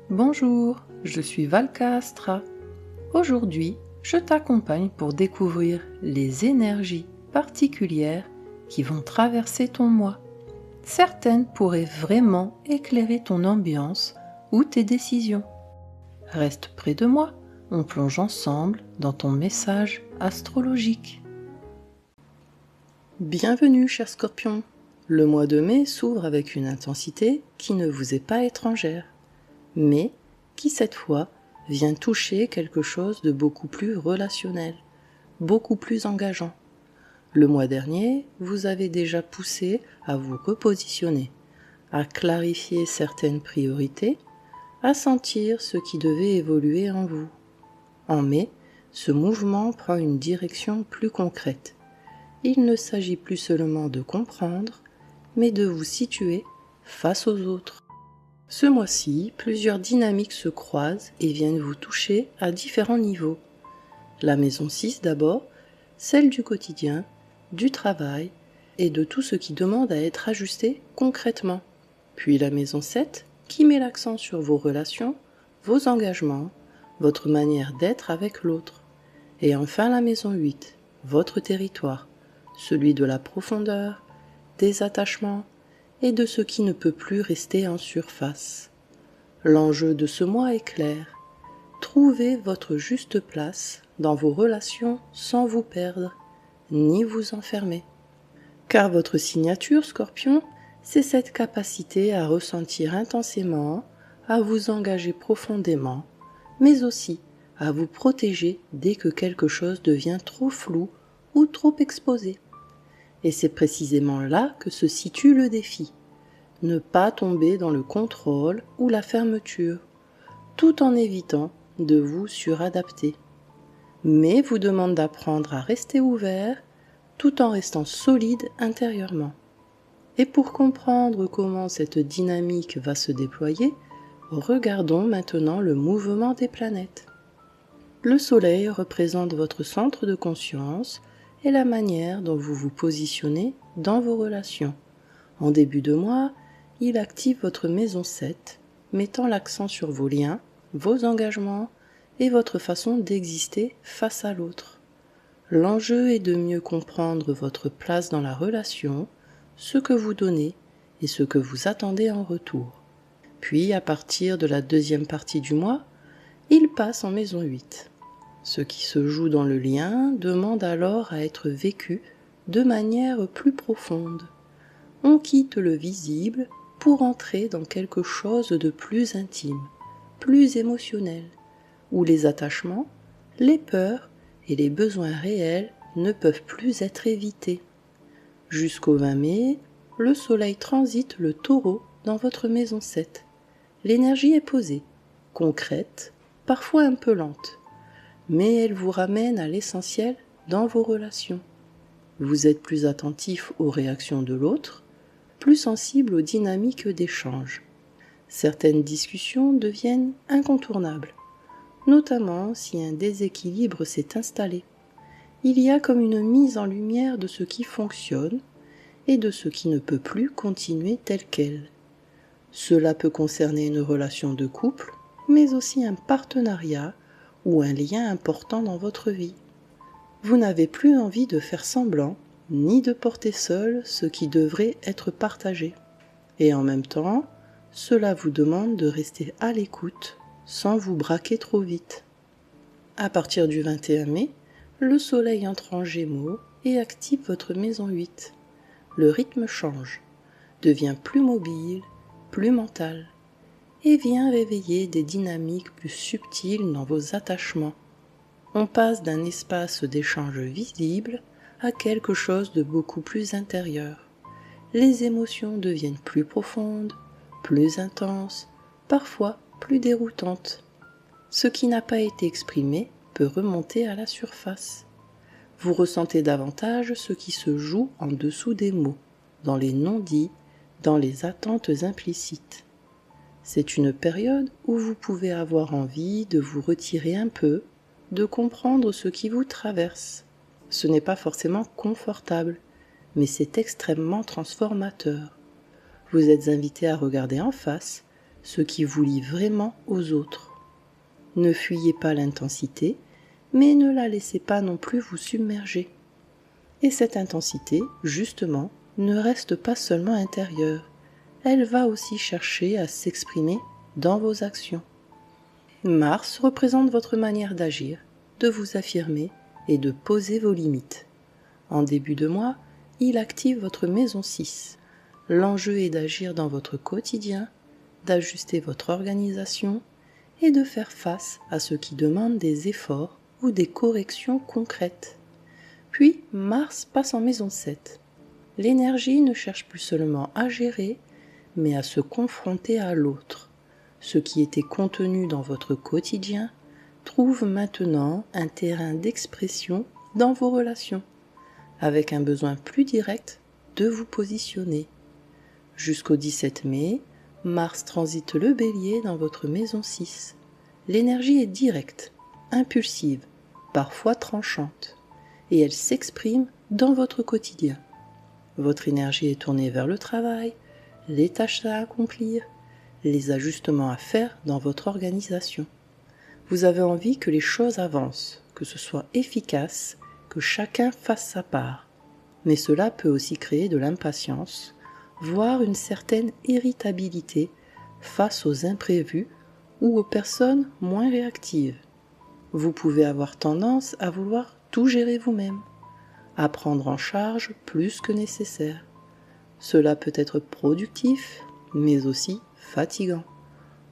Bonjour, je suis Valka Astra. Aujourd'hui, je t'accompagne pour découvrir les énergies particulières qui vont traverser ton moi. Certaines pourraient vraiment éclairer ton ambiance ou tes décisions. Reste près de moi, on plonge ensemble dans ton message astrologique. Bienvenue, cher Scorpion. Le mois de mai s'ouvre avec une intensité qui ne vous est pas étrangère, mais qui cette fois vient toucher quelque chose de beaucoup plus relationnel, beaucoup plus engageant. Le mois dernier, vous avez déjà poussé à vous repositionner, à clarifier certaines priorités, à sentir ce qui devait évoluer en vous. En mai, ce mouvement prend une direction plus concrète. Il ne s'agit plus seulement de comprendre, mais de vous situer face aux autres. Ce mois-ci, plusieurs dynamiques se croisent et viennent vous toucher à différents niveaux. La maison 6 d'abord, celle du quotidien, du travail et de tout ce qui demande à être ajusté concrètement. Puis la maison 7 qui met l'accent sur vos relations, vos engagements, votre manière d'être avec l'autre. Et enfin la maison 8, votre territoire, celui de la profondeur, des attachements et de ce qui ne peut plus rester en surface. L'enjeu de ce mois est clair. Trouvez votre juste place dans vos relations sans vous perdre, ni vous enfermer. Car votre signature, Scorpion, c'est cette capacité à ressentir intensément, à vous engager profondément, mais aussi à vous protéger dès que quelque chose devient trop flou ou trop exposé. Et c'est précisément là que se situe le défi. Ne pas tomber dans le contrôle ou la fermeture, tout en évitant de vous suradapter. Mais vous demande d'apprendre à rester ouvert tout en restant solide intérieurement. Et pour comprendre comment cette dynamique va se déployer, regardons maintenant le mouvement des planètes. Le Soleil représente votre centre de conscience et la manière dont vous vous positionnez dans vos relations. En début de mois, il active votre maison 7, mettant l'accent sur vos liens, vos engagements et votre façon d'exister face à l'autre. L'enjeu est de mieux comprendre votre place dans la relation, ce que vous donnez et ce que vous attendez en retour. Puis, à partir de la deuxième partie du mois, il passe en maison 8. Ce qui se joue dans le lien demande alors à être vécu de manière plus profonde. On quitte le visible pour entrer dans quelque chose de plus intime, plus émotionnel, où les attachements, les peurs et les besoins réels ne peuvent plus être évités. Jusqu'au 20 mai, le Soleil transite le Taureau dans votre maison 7. L'énergie est posée, concrète, parfois un peu lente, mais elle vous ramène à l'essentiel dans vos relations. Vous êtes plus attentif aux réactions de l'autre, plus sensible aux dynamiques d'échange. Certaines discussions deviennent incontournables, notamment si un déséquilibre s'est installé. Il y a comme une mise en lumière de ce qui fonctionne et de ce qui ne peut plus continuer tel quel. Cela peut concerner une relation de couple, mais aussi un partenariat ou un lien important dans votre vie. Vous n'avez plus envie de faire semblant, ni de porter seul ce qui devrait être partagé. Et en même temps, cela vous demande de rester à l'écoute sans vous braquer trop vite. À partir du 21 mai, le Soleil entre en Gémeaux et active votre maison 8. Le rythme change, devient plus mobile, plus mental, et vient réveiller des dynamiques plus subtiles dans vos attachements. On passe d'un espace d'échange visible à quelque chose de beaucoup plus intérieur. Les émotions deviennent plus profondes, plus intenses, parfois plus déroutantes. Ce qui n'a pas été exprimé peut remonter à la surface. Vous ressentez davantage ce qui se joue en dessous des mots, dans les non-dits, dans les attentes implicites. C'est une période où vous pouvez avoir envie de vous retirer un peu, de comprendre ce qui vous traverse. Ce n'est pas forcément confortable, mais c'est extrêmement transformateur. Vous êtes invité à regarder en face ce qui vous lie vraiment aux autres. Ne fuyez pas l'intensité, mais ne la laissez pas non plus vous submerger. Et cette intensité, justement, ne reste pas seulement intérieure, elle va aussi chercher à s'exprimer dans vos actions. Mars représente votre manière d'agir, de vous affirmer et de poser vos limites. En début de mois, il active votre maison 6. L'enjeu est d'agir dans votre quotidien, d'ajuster votre organisation et de faire face à ce qui demande des efforts ou des corrections concrètes. Puis Mars passe en maison 7. L'énergie ne cherche plus seulement à gérer, mais à se confronter à l'autre. Ce qui était contenu dans votre quotidien trouve maintenant un terrain d'expression dans vos relations, avec un besoin plus direct de vous positionner. Jusqu'au 17 mai, Mars transite le Bélier dans votre maison 6. L'énergie est directe, impulsive, parfois tranchante, et elle s'exprime dans votre quotidien. Votre énergie est tournée vers le travail, les tâches à accomplir, les ajustements à faire dans votre organisation. Vous avez envie que les choses avancent, que ce soit efficace, que chacun fasse sa part. Mais cela peut aussi créer de l'impatience, voire une certaine irritabilité face aux imprévus ou aux personnes moins réactives. Vous pouvez avoir tendance à vouloir tout gérer vous-même, à prendre en charge plus que nécessaire. Cela peut être productif, mais aussi fatigant.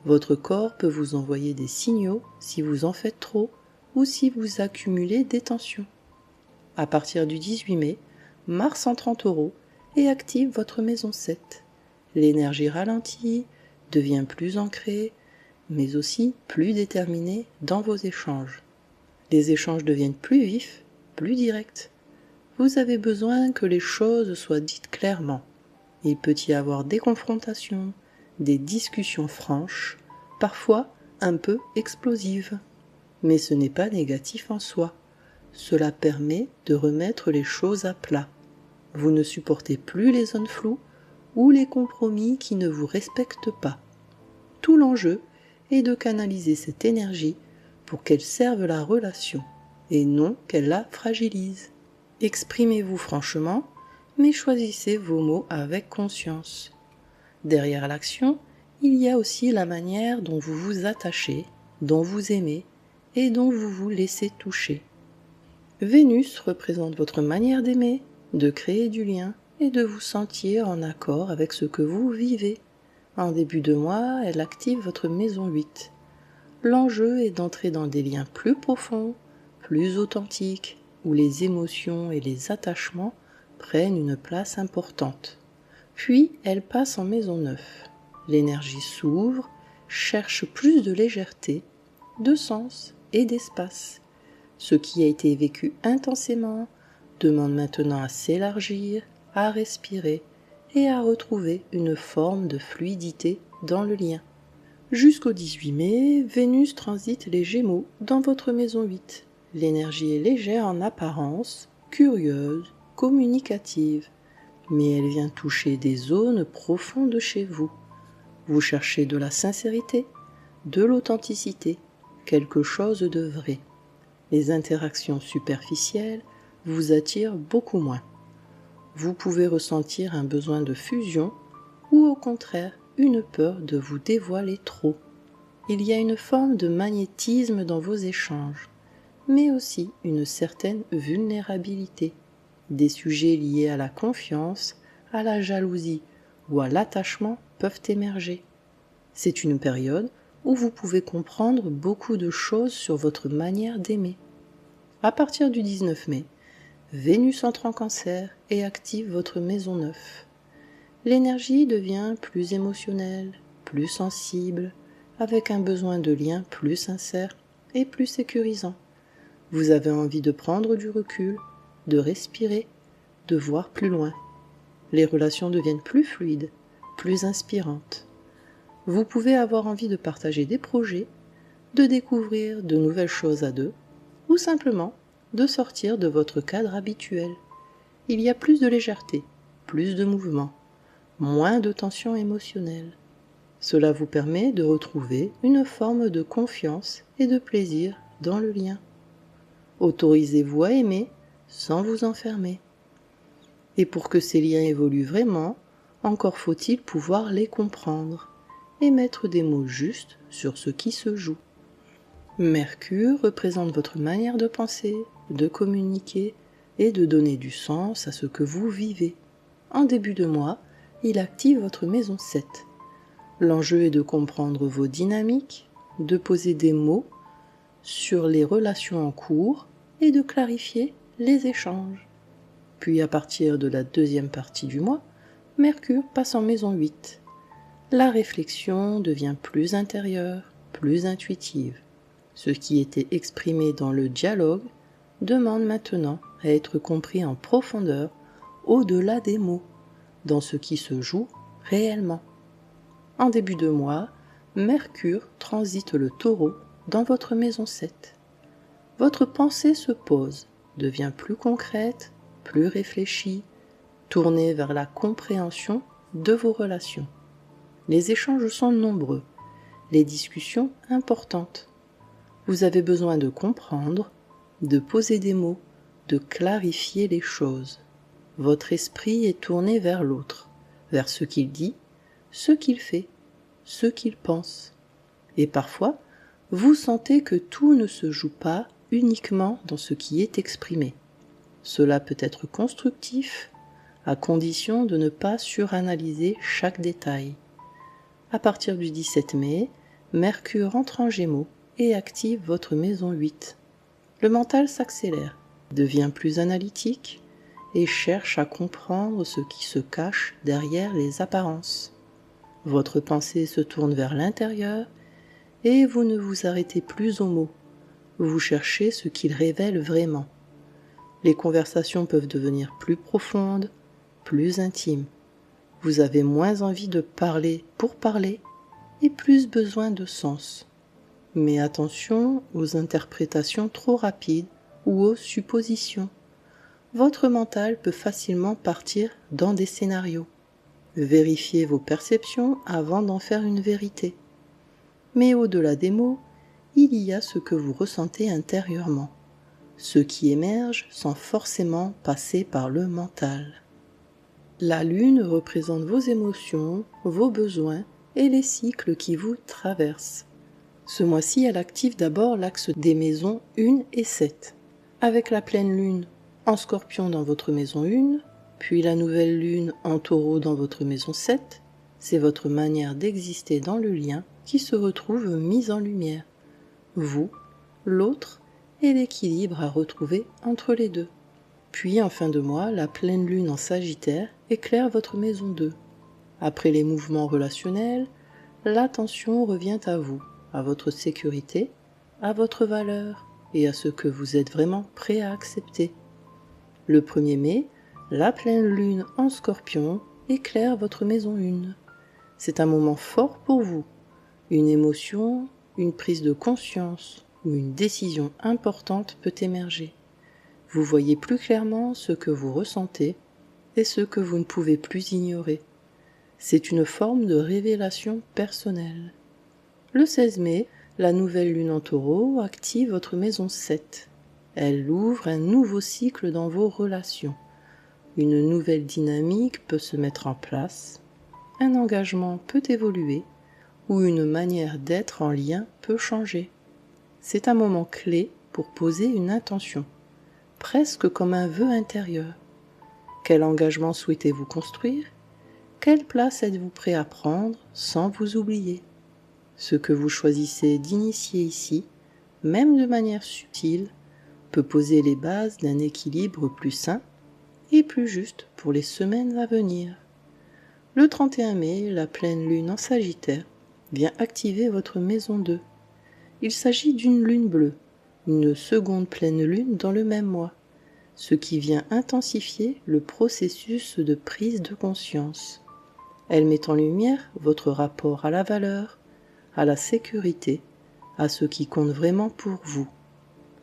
Votre corps peut vous envoyer des signaux si vous en faites trop ou si vous accumulez des tensions. À partir du 18 mai, Mars entre en Taureau et active votre maison 7. L'énergie ralentit, devient plus ancrée, mais aussi plus déterminée dans vos échanges. Les échanges deviennent plus vifs, plus directs. Vous avez besoin que les choses soient dites clairement. Il peut y avoir des confrontations, des discussions franches, parfois un peu explosives. Mais ce n'est pas négatif en soi. Cela permet de remettre les choses à plat. Vous ne supportez plus les zones floues ou les compromis qui ne vous respectent pas. Tout l'enjeu est de canaliser cette énergie pour qu'elle serve la relation et non qu'elle la fragilise. Exprimez-vous franchement, mais choisissez vos mots avec conscience. Derrière l'action, il y a aussi la manière dont vous vous attachez, dont vous aimez et dont vous vous laissez toucher. Vénus représente votre manière d'aimer, de créer du lien et de vous sentir en accord avec ce que vous vivez. En début de mois, elle active votre maison 8. L'enjeu est d'entrer dans des liens plus profonds, plus authentiques, où les émotions et les attachements prennent une place importante. Puis, elle passe en maison 9. L'énergie s'ouvre, cherche plus de légèreté, de sens et d'espace. Ce qui a été vécu intensément demande maintenant à s'élargir, à respirer et à retrouver une forme de fluidité dans le lien. Jusqu'au 18 mai, Vénus transite les Gémeaux dans votre maison 8. L'énergie est légère en apparence, curieuse, communicative, mais elle vient toucher des zones profondes chez vous. Vous cherchez de la sincérité, de l'authenticité, quelque chose de vrai. Les interactions superficielles vous attirent beaucoup moins. Vous pouvez ressentir un besoin de fusion ou au contraire une peur de vous dévoiler trop. Il y a une forme de magnétisme dans vos échanges, mais aussi une certaine vulnérabilité. Des sujets liés à la confiance, à la jalousie ou à l'attachement peuvent émerger. C'est une période où vous pouvez comprendre beaucoup de choses sur votre manière d'aimer. À partir du 19 mai, Vénus entre en Cancer et active votre maison 9. L'énergie devient plus émotionnelle, plus sensible, avec un besoin de lien plus sincère et plus sécurisant. Vous avez envie de prendre du recul, de respirer, de voir plus loin. Les relations deviennent plus fluides, plus inspirantes. Vous pouvez avoir envie de partager des projets, de découvrir de nouvelles choses à deux, ou simplement de sortir de votre cadre habituel. Il y a plus de légèreté, plus de mouvement, moins de tension émotionnelle. Cela vous permet de retrouver une forme de confiance et de plaisir dans le lien. Autorisez-vous à aimer sans vous enfermer. Et pour que ces liens évoluent vraiment, encore faut-il pouvoir les comprendre et mettre des mots justes sur ce qui se joue. Mercure représente votre manière de penser, de communiquer et de donner du sens à ce que vous vivez. En début de mois, il active votre maison 7. L'enjeu est de comprendre vos dynamiques, de poser des mots sur les relations en cours et de clarifier les échanges. Puis à partir de la deuxième partie du mois, Mercure passe en maison 8. La réflexion devient plus intérieure, plus intuitive. Ce qui était exprimé dans le dialogue demande maintenant à être compris en profondeur, au-delà des mots, dans ce qui se joue réellement. En début de mois, Mercure transite le Taureau dans votre maison 7. Votre pensée se pose, devient plus concrète, plus réfléchie, tournée vers la compréhension de vos relations. Les échanges sont nombreux, les discussions importantes. Vous avez besoin de comprendre, de poser des mots, de clarifier les choses. Votre esprit est tourné vers l'autre, vers ce qu'il dit, ce qu'il fait, ce qu'il pense. Et parfois, vous sentez que tout ne se joue pas uniquement dans ce qui est exprimé. Cela peut être constructif, à condition de ne pas suranalyser chaque détail. À partir du 17 mai, Mercure entre en Gémeaux et active votre maison 8. Le mental s'accélère, devient plus analytique et cherche à comprendre ce qui se cache derrière les apparences. Votre pensée se tourne vers l'intérieur et vous ne vous arrêtez plus aux mots. Vous cherchez ce qu'ils révèlent vraiment. Les conversations peuvent devenir plus profondes, plus intimes. Vous avez moins envie de parler pour parler et plus besoin de sens. Mais attention aux interprétations trop rapides ou aux suppositions. Votre mental peut facilement partir dans des scénarios. Vérifiez vos perceptions avant d'en faire une vérité. Mais au-delà des mots, il y a ce que vous ressentez intérieurement, ce qui émerge sans forcément passer par le mental. La Lune représente vos émotions, vos besoins et les cycles qui vous traversent. Ce mois-ci, elle active d'abord l'axe des maisons 1 et 7, avec la pleine Lune en Scorpion dans votre maison 1, puis la nouvelle Lune en Taureau dans votre maison 7. C'est votre manière d'exister dans le lien qui se retrouve mise en lumière. Vous, l'autre et l'équilibre à retrouver entre les deux. Puis en fin de mois, la pleine Lune en Sagittaire éclaire votre maison 2. Après les mouvements relationnels, l'attention revient à vous, à votre sécurité, à votre valeur et à ce que vous êtes vraiment prêt à accepter. Le 1er mai, la pleine Lune en Scorpion éclaire votre maison 1. C'est un moment fort pour vous. Une émotion, une prise de conscience ou une décision importante peut émerger. Vous voyez plus clairement ce que vous ressentez et ce que vous ne pouvez plus ignorer. C'est une forme de révélation personnelle. Le 16 mai, la nouvelle Lune en Taureau active votre maison 7. Elle ouvre un nouveau cycle dans vos relations. Une nouvelle dynamique peut se mettre en place, un engagement peut évoluer ou une manière d'être en lien peut changer. C'est un moment clé pour poser une intention, presque comme un vœu intérieur. Quel engagement souhaitez-vous construire? Quelle place êtes-vous prêt à prendre sans vous oublier? Ce que vous choisissez d'initier ici, même de manière subtile, peut poser les bases d'un équilibre plus sain et plus juste pour les semaines à venir. Le 31 mai, la pleine Lune en Sagittaire vient activer votre maison 2. Il s'agit d'une lune bleue, une seconde pleine lune dans le même mois, ce qui vient intensifier le processus de prise de conscience. Elle met en lumière votre rapport à la valeur, à la sécurité, à ce qui compte vraiment pour vous.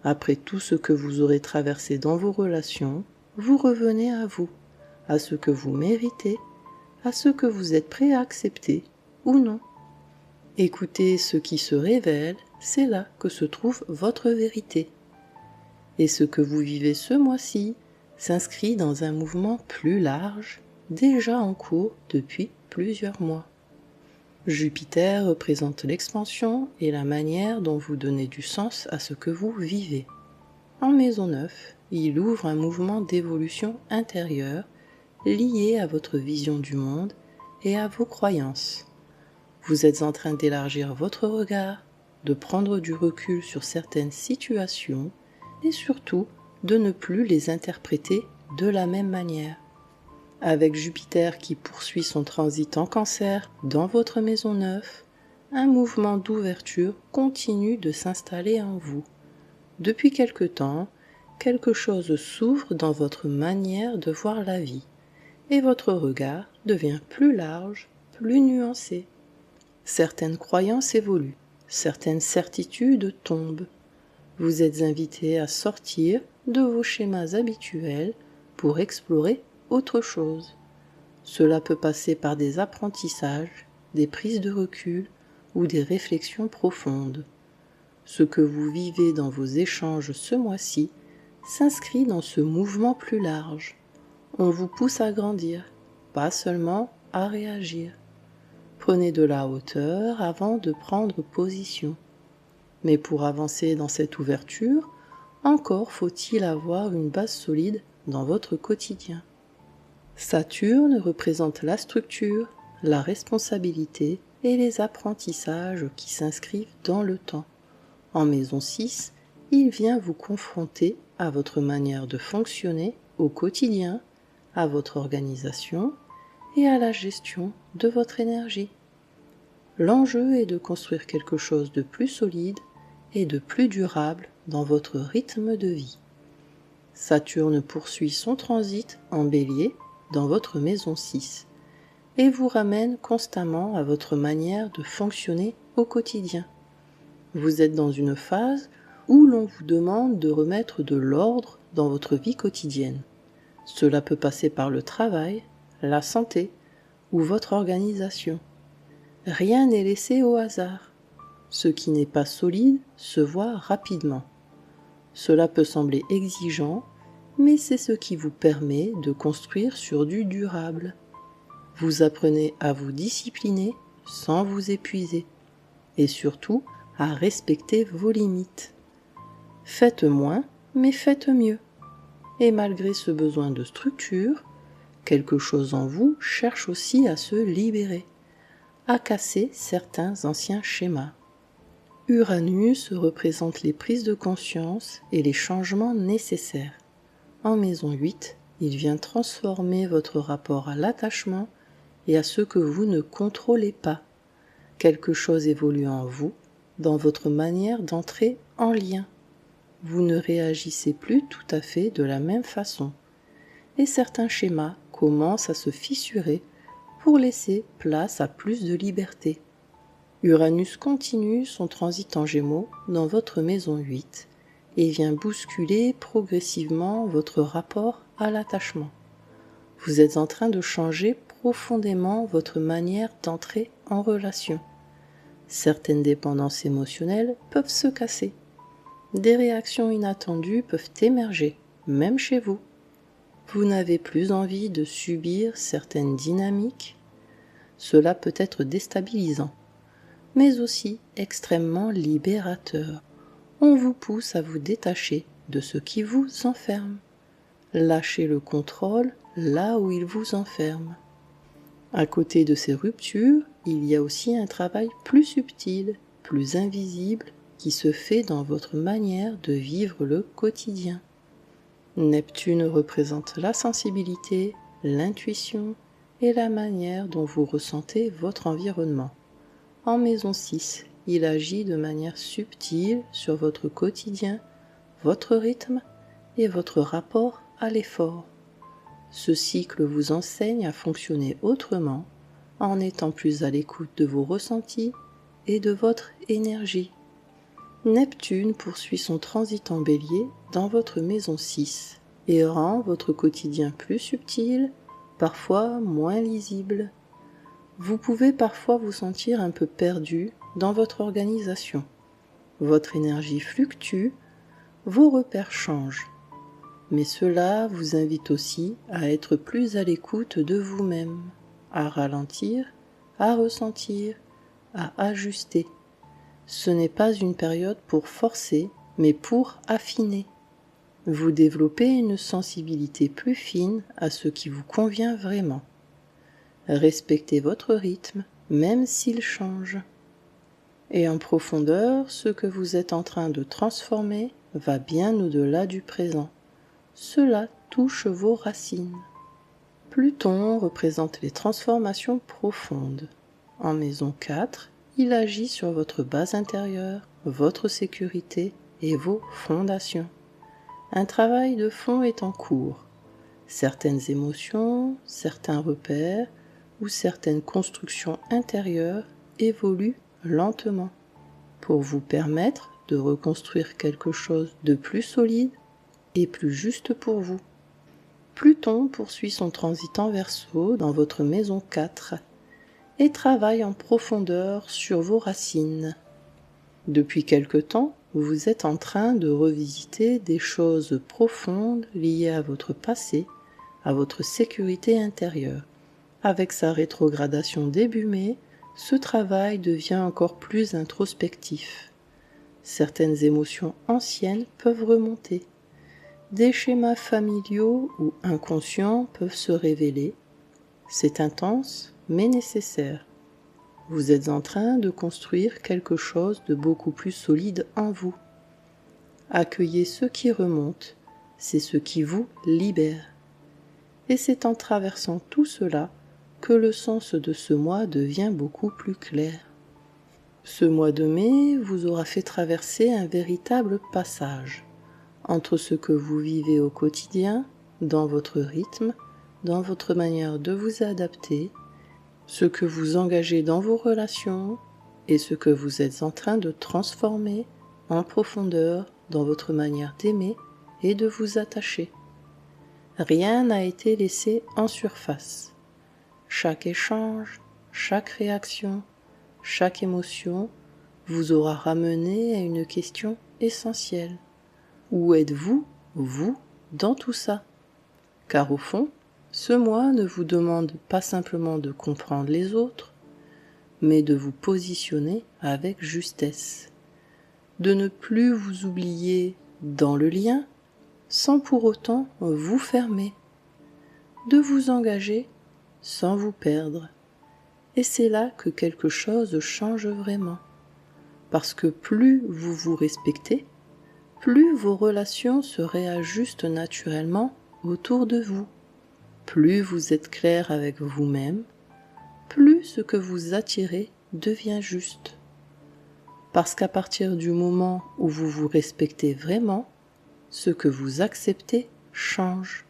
Après tout ce que vous aurez traversé dans vos relations, vous revenez à vous, à ce que vous méritez, à ce que vous êtes prêt à accepter ou non. Écoutez ce qui se révèle, c'est là que se trouve votre vérité. Et ce que vous vivez ce mois-ci s'inscrit dans un mouvement plus large, déjà en cours depuis plusieurs mois. Jupiter représente l'expansion et la manière dont vous donnez du sens à ce que vous vivez. En maison 9, il ouvre un mouvement d'évolution intérieure lié à votre vision du monde et à vos croyances. Vous êtes en train d'élargir votre regard, de prendre du recul sur certaines situations et surtout de ne plus les interpréter de la même manière. Avec Jupiter qui poursuit son transit en Cancer dans votre maison 9, un mouvement d'ouverture continue de s'installer en vous. Depuis quelque temps, quelque chose s'ouvre dans votre manière de voir la vie et votre regard devient plus large, plus nuancé. Certaines croyances évoluent, certaines certitudes tombent. Vous êtes invité à sortir de vos schémas habituels pour explorer autre chose. Cela peut passer par des apprentissages, des prises de recul ou des réflexions profondes. Ce que vous vivez dans vos échanges ce mois-ci s'inscrit dans ce mouvement plus large. On vous pousse à grandir, pas seulement à réagir. Prenez de la hauteur avant de prendre position. Mais pour avancer dans cette ouverture, encore faut-il avoir une base solide dans votre quotidien. Saturne représente la structure, la responsabilité et les apprentissages qui s'inscrivent dans le temps. En maison 6, il vient vous confronter à votre manière de fonctionner au quotidien, à votre organisation et à la gestion de votre énergie. L'enjeu est de construire quelque chose de plus solide et de plus durable dans votre rythme de vie. Saturne poursuit son transit en Bélier dans votre maison 6 et vous ramène constamment à votre manière de fonctionner au quotidien. Vous êtes dans une phase où l'on vous demande de remettre de l'ordre dans votre vie quotidienne. Cela peut passer par le travail, la santé ou votre organisation. Rien n'est laissé au hasard. Ce qui n'est pas solide se voit rapidement. Cela peut sembler exigeant, mais c'est ce qui vous permet de construire sur du durable. Vous apprenez à vous discipliner sans vous épuiser et surtout à respecter vos limites. Faites moins, mais faites mieux. Et malgré ce besoin de structure, quelque chose en vous cherche aussi à se libérer, à casser certains anciens schémas. Uranus représente les prises de conscience et les changements nécessaires. En maison 8, il vient transformer votre rapport à l'attachement et à ce que vous ne contrôlez pas. Quelque chose évolue en vous, dans votre manière d'entrer en lien. Vous ne réagissez plus tout à fait de la même façon. Et certains schémas commencent à se fissurer pour laisser place à plus de liberté. Uranus continue son transit en Gémeaux dans votre maison 8 et vient bousculer progressivement votre rapport à l'attachement. Vous êtes en train de changer profondément votre manière d'entrer en relation. Certaines dépendances émotionnelles peuvent se casser. Des réactions inattendues peuvent émerger, même chez vous. Vous n'avez plus envie de subir certaines dynamiques. Cela peut être déstabilisant, mais aussi extrêmement libérateur. On vous pousse à vous détacher de ce qui vous enferme. Lâchez le contrôle là où il vous enferme. À côté de ces ruptures, il y a aussi un travail plus subtil, plus invisible, qui se fait dans votre manière de vivre le quotidien. Neptune représente la sensibilité, l'intuition et la manière dont vous ressentez votre environnement. En maison 6, il agit de manière subtile sur votre quotidien, votre rythme et votre rapport à l'effort. Ce cycle vous enseigne à fonctionner autrement, en étant plus à l'écoute de vos ressentis et de votre énergie. Neptune poursuit son transit en Bélier dans votre maison 6 et rend votre quotidien plus subtil, parfois moins lisible. Vous pouvez parfois vous sentir un peu perdu dans votre organisation. Votre énergie fluctue, vos repères changent. Mais cela vous invite aussi à être plus à l'écoute de vous-même, à ralentir, à ressentir, à ajuster. Ce n'est pas une période pour forcer, mais pour affiner. Vous développez une sensibilité plus fine à ce qui vous convient vraiment. Respectez votre rythme, même s'il change. Et en profondeur, ce que vous êtes en train de transformer va bien au-delà du présent. Cela touche vos racines. Pluton représente les transformations profondes. En maison 4, il agit sur votre base intérieure, votre sécurité et vos fondations. Un travail de fond est en cours. Certaines émotions, certains repères ou certaines constructions intérieures évoluent lentement pour vous permettre de reconstruire quelque chose de plus solide et plus juste pour vous. Pluton poursuit son transit en Verseau dans votre maison 4 et travaille en profondeur sur vos racines. Depuis quelque temps, vous êtes en train de revisiter des choses profondes liées à votre passé, à votre sécurité intérieure. Avec sa rétrogradation début mai, ce travail devient encore plus introspectif. Certaines émotions anciennes peuvent remonter. Des schémas familiaux ou inconscients peuvent se révéler. C'est intense, mais nécessaire. Vous êtes en train de construire quelque chose de beaucoup plus solide en vous. Accueillez ce qui remonte, c'est ce qui vous libère. Et c'est en traversant tout cela que le sens de ce mois devient beaucoup plus clair. Ce mois de mai vous aura fait traverser un véritable passage entre ce que vous vivez au quotidien, dans votre rythme, dans votre manière de vous adapter, ce que vous engagez dans vos relations et ce que vous êtes en train de transformer en profondeur dans votre manière d'aimer et de vous attacher. Rien n'a été laissé en surface. Chaque échange, chaque réaction, chaque émotion vous aura ramené à une question essentielle. Où êtes-vous, vous, dans tout ça? Car au fond, ce mois ne vous demande pas simplement de comprendre les autres, mais de vous positionner avec justesse, de ne plus vous oublier dans le lien, sans pour autant vous fermer, de vous engager sans vous perdre. Et c'est là que quelque chose change vraiment, parce que plus vous vous respectez, plus vos relations se réajustent naturellement autour de vous. Plus vous êtes clair avec vous-même, plus ce que vous attirez devient juste. Parce qu'à partir du moment où vous vous respectez vraiment, ce que vous acceptez change.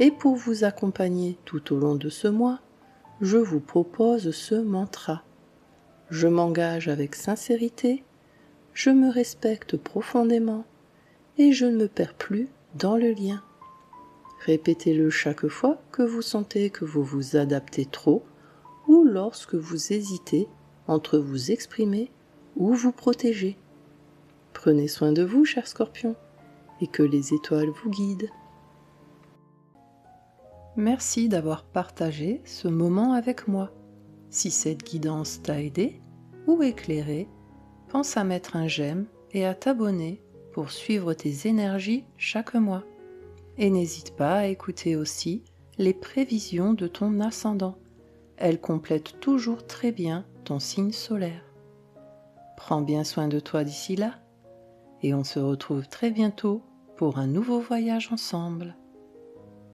Et pour vous accompagner tout au long de ce mois, je vous propose ce mantra. Je m'engage avec sincérité, je me respecte profondément et je ne me perds plus dans le lien. Répétez-le chaque fois que vous sentez que vous vous adaptez trop ou lorsque vous hésitez entre vous exprimer ou vous protéger. Prenez soin de vous, chers scorpions, et que les étoiles vous guident. Merci d'avoir partagé ce moment avec moi. Si cette guidance t'a aidé ou éclairé, pense à mettre un j'aime et à t'abonner pour suivre tes énergies chaque mois. Et n'hésite pas à écouter aussi les prévisions de ton ascendant. Elles complètent toujours très bien ton signe solaire. Prends bien soin de toi d'ici là, et on se retrouve très bientôt pour un nouveau voyage ensemble.